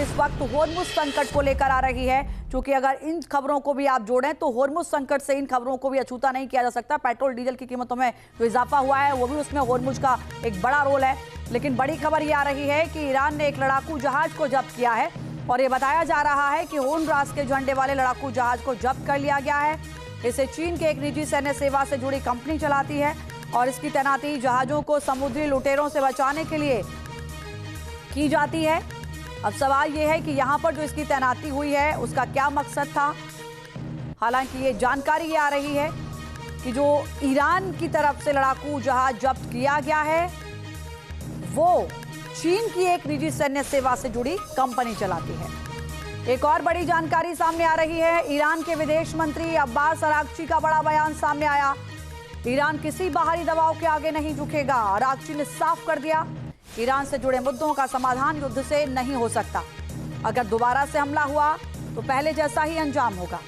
इस वक्त होर्मुज संकट को लेकर आ रही है, क्योंकि अगर इन खबरों को भी आप जोड़ें तो होर्मुज संकट से इन खबरों को भी अछूता नहीं किया जा सकता। पेट्रोल डीजल की कीमतों में जो इजाफा हुआ है वो भी उसमें होर्मुज का एक बड़ा रोल है। लेकिन बड़ी खबर ये आ रही है कि ईरान ने एक लड़ाकू जहाज को जब्त किया है और ये बताया जा रहा है कि होर्मुज के झंडे वाले लड़ाकू जहाज को जब्त कर लिया गया है। इसे चीन के एक निजी सैन्य सेवा से जुड़ी कंपनी चलाती है और इसकी तैनाती जहाजों को समुद्री लुटेरों से बचाने के लिए की जाती है। अब सवाल यह है कि यहाँ पर जो इसकी तैनाती हुई है उसका क्या मकसद था। हालांकि ये जानकारी ये आ रही है कि जो ईरान की तरफ से लड़ाकू जहाज जब्त किया गया है वो चीन की एक निजी सैन्य सेवा से जुड़ी कंपनी चलाती है। एक और बड़ी जानकारी सामने आ रही है। ईरान के विदेश मंत्री अब्बास अरागची का बड़ा बयान सामने आया। ईरान किसी बाहरी दबाव के आगे नहीं झुकेगा। अरागची ने साफ कर दिया, ईरान से जुड़े मुद्दों का समाधान युद्ध से नहीं हो सकता। अगर दोबारा से हमला हुआ तो पहले जैसा ही अंजाम होगा।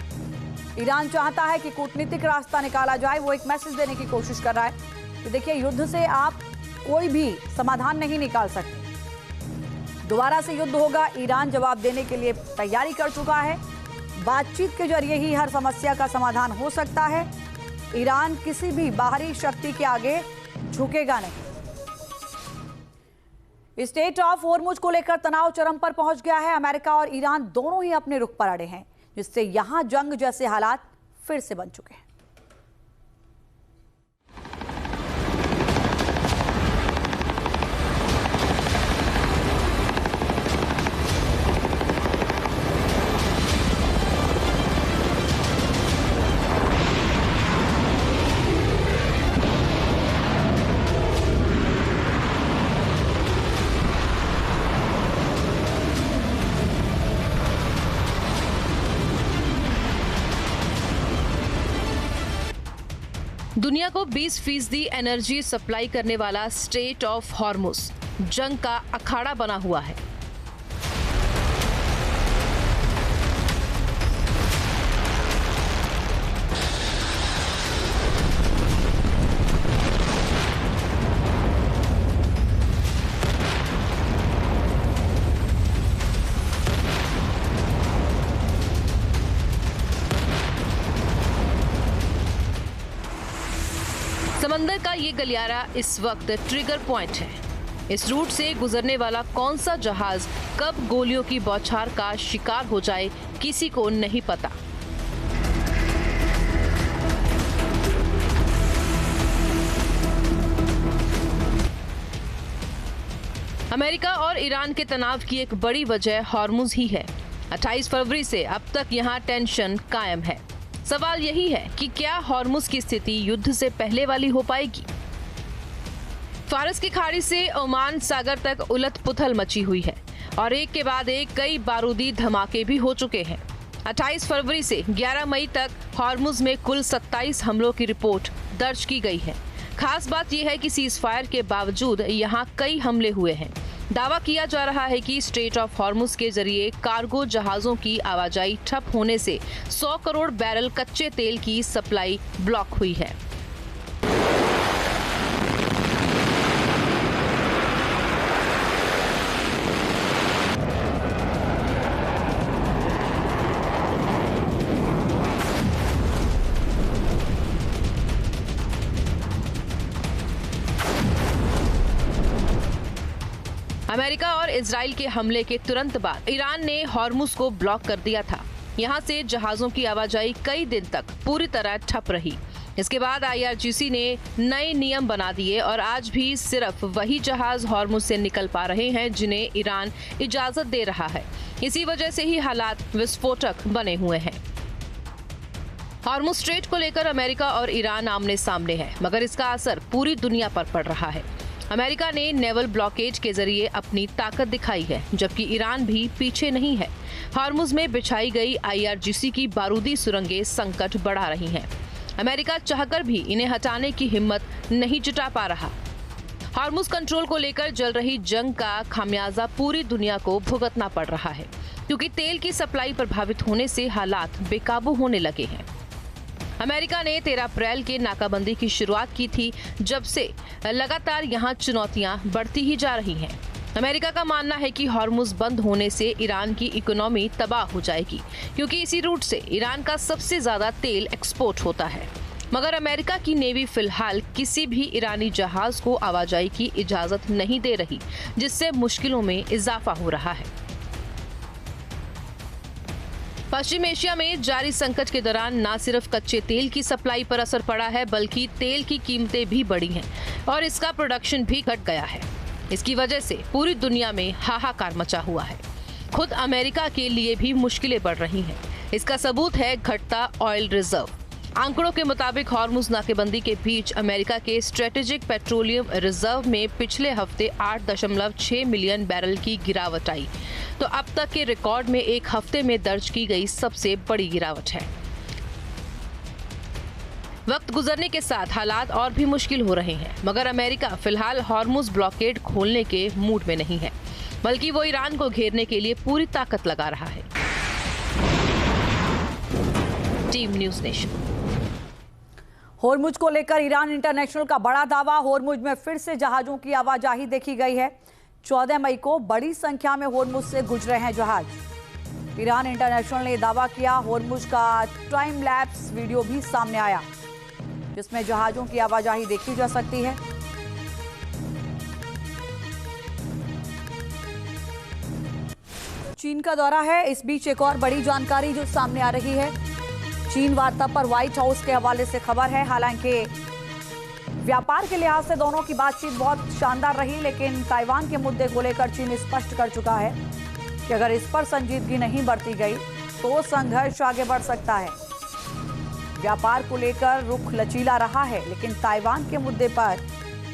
ईरान चाहता है कि कूटनीतिक रास्ता निकाला जाए। वो एक मैसेज देने की कोशिश कर रहा है कि देखिए, युद्ध से आप कोई भी समाधान नहीं निकाल सकते। दोबारा से युद्ध होगा। ईरान जवाब देने के लिए तैयारी कर चुका है। बातचीत के जरिए ही हर समस्या का समाधान हो सकता है। ईरान किसी भी बाहरी शक्ति के आगे झुकेगा नहीं। स्टेट ऑफ होर्मुज को लेकर तनाव चरम पर पहुंच गया है। अमेरिका और ईरान दोनों ही अपने रुख पर अड़े हैं, जिससे यहां जंग जैसे हालात फिर से बन चुके हैं। दुनिया को 20% एनर्जी सप्लाई करने वाला स्ट्रेट ऑफ हॉर्मुज जंग का अखाड़ा बना हुआ है। समंदर का ये गलियारा इस वक्त ट्रिगर पॉइंट है। इस रूट से गुजरने वाला कौन सा जहाज कब गोलियों की बौछार का शिकार हो जाए, किसी को नहीं पता। अमेरिका और ईरान के तनाव की एक बड़ी वजह हॉर्मुज ही है। 28 फरवरी से अब तक यहां टेंशन कायम है। सवाल यही है कि क्या हॉर्मुज की स्थिति युद्ध से पहले वाली हो पाएगी। फारस की खाड़ी से ओमान सागर तक उलट-पुथल मची हुई है और एक के बाद एक कई बारूदी धमाके भी हो चुके हैं। 28 फरवरी से 11 मई तक हॉर्मुज में कुल 27 हमलों की रिपोर्ट दर्ज की गई है। खास बात यह है कि सीजफायर के बावजूद यहाँ कई हमले हुए हैं। दावा किया जा रहा है कि स्ट्रेट ऑफ हॉर्मुज के जरिए कार्गो जहाजों की आवाजाही ठप होने से 100 करोड़ बैरल कच्चे तेल की सप्लाई ब्लॉक हुई है। अमेरिका और इजराइल के हमले के तुरंत बाद ईरान ने हॉर्मुज को ब्लॉक कर दिया था। यहां से जहाजों की आवाजाही कई दिन तक पूरी तरह ठप रही। इसके बाद IRGC ने नए नियम बना दिए और आज भी सिर्फ वही जहाज हॉर्मुज से निकल पा रहे हैं जिन्हें ईरान इजाजत दे रहा है। इसी वजह से ही हालात विस्फोटक बने हुए हैं। हॉर्मुज स्ट्रेट को लेकर अमेरिका और ईरान आमने सामने है, मगर इसका असर पूरी दुनिया पर पड़ रहा है। अमेरिका ने नेवल ब्लॉकेज के जरिए अपनी ताकत दिखाई है, जबकि ईरान भी पीछे नहीं है। हॉर्मुज में बिछाई गई IRGC की बारूदी सुरंगें संकट बढ़ा रही हैं। अमेरिका चाहकर भी इन्हें हटाने की हिम्मत नहीं जुटा पा रहा। हॉर्मुज कंट्रोल को लेकर चल रही जंग का खामियाजा पूरी दुनिया को भुगतना पड़ रहा है, क्योंकि तेल की सप्लाई प्रभावित होने से हालात बेकाबू होने लगे हैं। अमेरिका ने 13 अप्रैल के नाकाबंदी की शुरुआत की थी, जब से लगातार यहां चुनौतियां बढ़ती ही जा रही हैं। अमेरिका का मानना है कि हॉर्मुज बंद होने से ईरान की इकोनॉमी तबाह हो जाएगी, क्योंकि इसी रूट से ईरान का सबसे ज्यादा तेल एक्सपोर्ट होता है। मगर अमेरिका की नेवी फिलहाल किसी भी ईरानी जहाज को आवाजाही की इजाजत नहीं दे रही, जिससे मुश्किलों में इजाफा हो रहा है। पश्चिम एशिया में जारी संकट के दौरान न सिर्फ कच्चे तेल की सप्लाई पर असर पड़ा है, बल्कि तेल की कीमतें भी बढ़ी हैं और इसका प्रोडक्शन भी घट गया है। इसकी वजह से पूरी दुनिया में हाहाकार मचा हुआ है। खुद अमेरिका के लिए भी मुश्किलें बढ़ रही हैं। इसका सबूत है घटता ऑयल रिजर्व। आंकड़ों के मुताबिक हॉर्मुज नाकेबंदी के बीच अमेरिका के स्ट्रेटेजिक पेट्रोलियम रिजर्व में पिछले हफ्ते 8.6 मिलियन बैरल की गिरावट आई, तो अब तक के रिकॉर्ड में एक हफ्ते में दर्ज की गई सबसे बड़ी गिरावट है। वक्त गुजरने के साथ हालात और भी मुश्किल हो रहे हैं, मगर अमेरिका फिलहाल हॉर्मुज ब्लॉकेड खोलने के मूड में नहीं है, बल्कि वो ईरान को घेरने के लिए पूरी ताकत लगा रहा है। Team news nation. होर्मुज को लेकर ईरान इंटरनेशनल का बड़ा दावा। होर्मुज में फिर से जहाजों की आवाजाही देखी गई है। 14 मई को बड़ी संख्या में होर्मुज से गुजरे हैं जहाज। ईरान इंटरनेशनल ने दावा किया। होर्मुज का टाइम लैप्स वीडियो भी सामने आया, जिसमें जहाजों की आवाजाही देखी जा सकती है। चीन का दौरा है। इस बीच एक और बड़ी जानकारी जो सामने आ रही है। चीन वार्ता पर व्हाइट हाउस के हवाले से खबर है। हालांकि व्यापार के लिहाज से दोनों की बातचीत बहुत शानदार रही, लेकिन ताइवान के मुद्दे को लेकर चीन स्पष्ट कर चुका है कि अगर इस पर संजीदगी नहीं बरती गई तो संघर्ष आगे बढ़ सकता है। व्यापार को लेकर रुख लचीला रहा है, लेकिन ताइवान के मुद्दे पर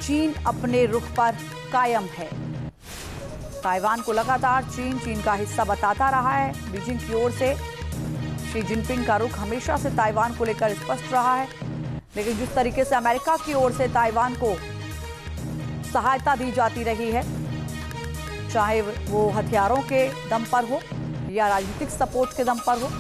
चीन अपने रुख पर कायम है। ताइवान को लगातार चीन का हिस्सा बताता रहा है। बीजिंग की ओर से शी जिनपिंग का रुख हमेशा से ताइवान को लेकर स्पष्ट रहा है, लेकिन जिस तरीके से अमेरिका की ओर से ताइवान को सहायता दी जाती रही है, चाहे वो हथियारों के दम पर हो या राजनीतिक सपोर्ट के दम पर हो,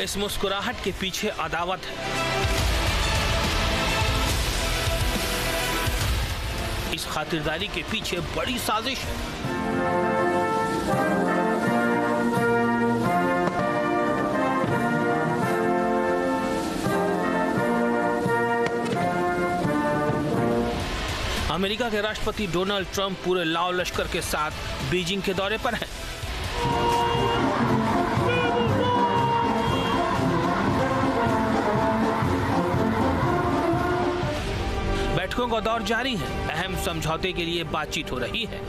इस मुस्कुराहट के पीछे अदावत है। इस खातिरदारी के पीछे बड़ी साजिश है। अमेरिका के राष्ट्रपति डोनाल्ड ट्रंप पूरे लाव लश्कर के साथ बीजिंग के दौरे पर हैं। बैठकों का दौर जारी है। अहम समझौते के लिए बातचीत हो रही है।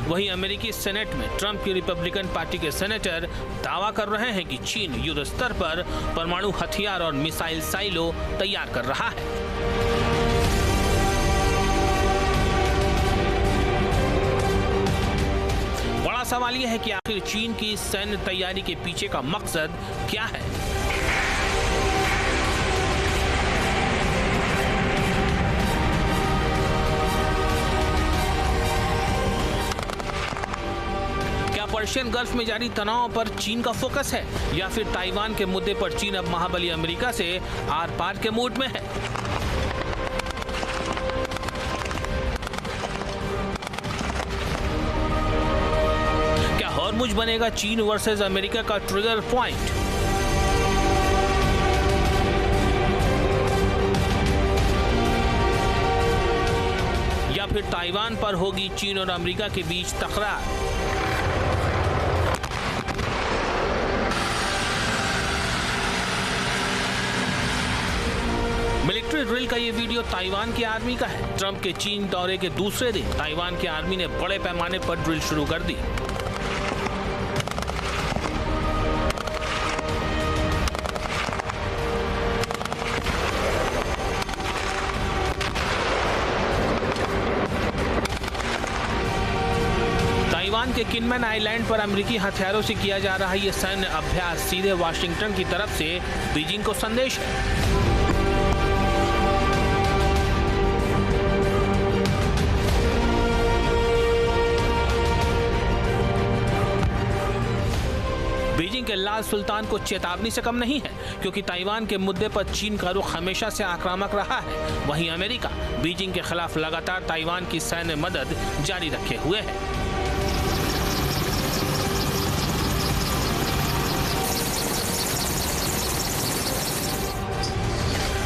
वहीं अमेरिकी सेनेट में ट्रंप की रिपब्लिकन पार्टी के सेनेटर दावा कर रहे हैं कि चीन युद्ध स्तर पर परमाणु हथियार और मिसाइल साइलो तैयार कर रहा है। बड़ा सवाल यह है कि आखिर चीन की सैन्य तैयारी के पीछे का मकसद क्या है। पर्शियन गल्फ में जारी तनाव पर चीन का फोकस है, या फिर ताइवान के मुद्दे पर चीन अब महाबली अमेरिका से आर पार के मूड में है। क्या हॉर्मुज बनेगा चीन वर्सेस अमेरिका का ट्रिगर पॉइंट? या फिर ताइवान पर होगी चीन और अमेरिका के बीच तकरार? मिलिट्री ड्रिल का ये वीडियो ताइवान की आर्मी का है। ट्रंप के चीन दौरे के दूसरे दिन ताइवान की आर्मी ने बड़े पैमाने पर ड्रिल शुरू कर दी। के किनमैन आइलैंड पर अमेरिकी हथियारों से किया जा रहा ये सैन्य अभ्यास सीधे वाशिंगटन की तरफ से बीजिंग को संदेश है। बीजिंग के लाल सुल्तान को चेतावनी से कम नहीं है, क्योंकि ताइवान के मुद्दे पर चीन का रुख हमेशा से आक्रामक रहा है। वहीं अमेरिका बीजिंग के खिलाफ लगातार ताइवान की सैन्य मदद जारी रखे हुए है।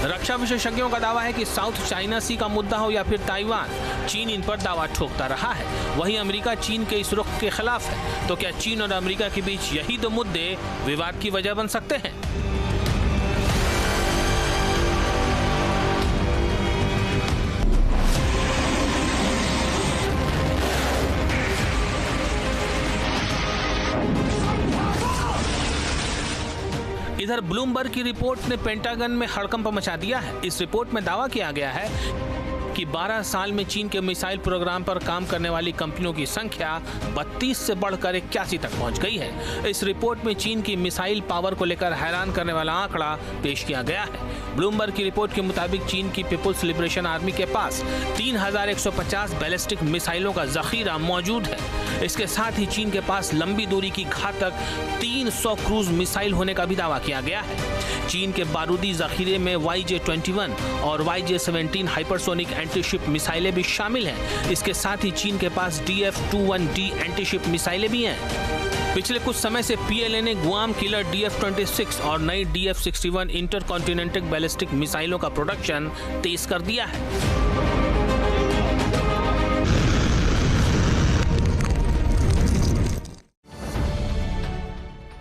रक्षा विशेषज्ञों का दावा है कि साउथ चाइना सी का मुद्दा हो या फिर ताइवान, चीन इन पर दावा ठोकता रहा है। वहीं अमेरिका चीन के इस रुख के खिलाफ है। तो क्या चीन और अमेरिका के बीच यही दो मुद्दे विवाद की वजह बन सकते हैं? इधर ब्लूमबर्ग की रिपोर्ट ने पेंटागन में हड़कंप मचा दिया है। इस रिपोर्ट में दावा किया गया है कि 12 साल में चीन के मिसाइल प्रोग्राम पर काम करने वाली कंपनियों की संख्या 32 से बढ़कर 81 तक पहुंच गई है। इस रिपोर्ट में चीन की मिसाइल पावर को लेकर हैरान करने वाला आंकड़ा पेश किया गया है। ब्लूमबर्ग की रिपोर्ट के मुताबिक चीन की पीपुल्स लिबरेशन आर्मी के पास 3150 बैलिस्टिक मिसाइलों का जखीरा मौजूद है। इसके साथ ही चीन के पास लंबी दूरी की घातक 300 क्रूज मिसाइल होने का भी दावा किया गया है। चीन के बारूदी जखीरे में YJ-21 और YJ-17 हाइपरसोनिक एंटीशिप मिसाइलें भी शामिल हैं। इसके साथ ही चीन के पास DF-21D एंटीशिप मिसाइलें भी हैं। पिछले कुछ समय से PLA ने गुआम किलर DF-26 और नई DF-61 इंटरकॉन्टिनेंटल बैलिस्टिक मिसाइलों का प्रोडक्शन तेज कर दिया है।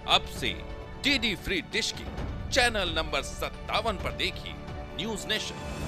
अब से DD फ्री डिश की चैनल नंबर 57 पर देखिए न्यूज नेशन।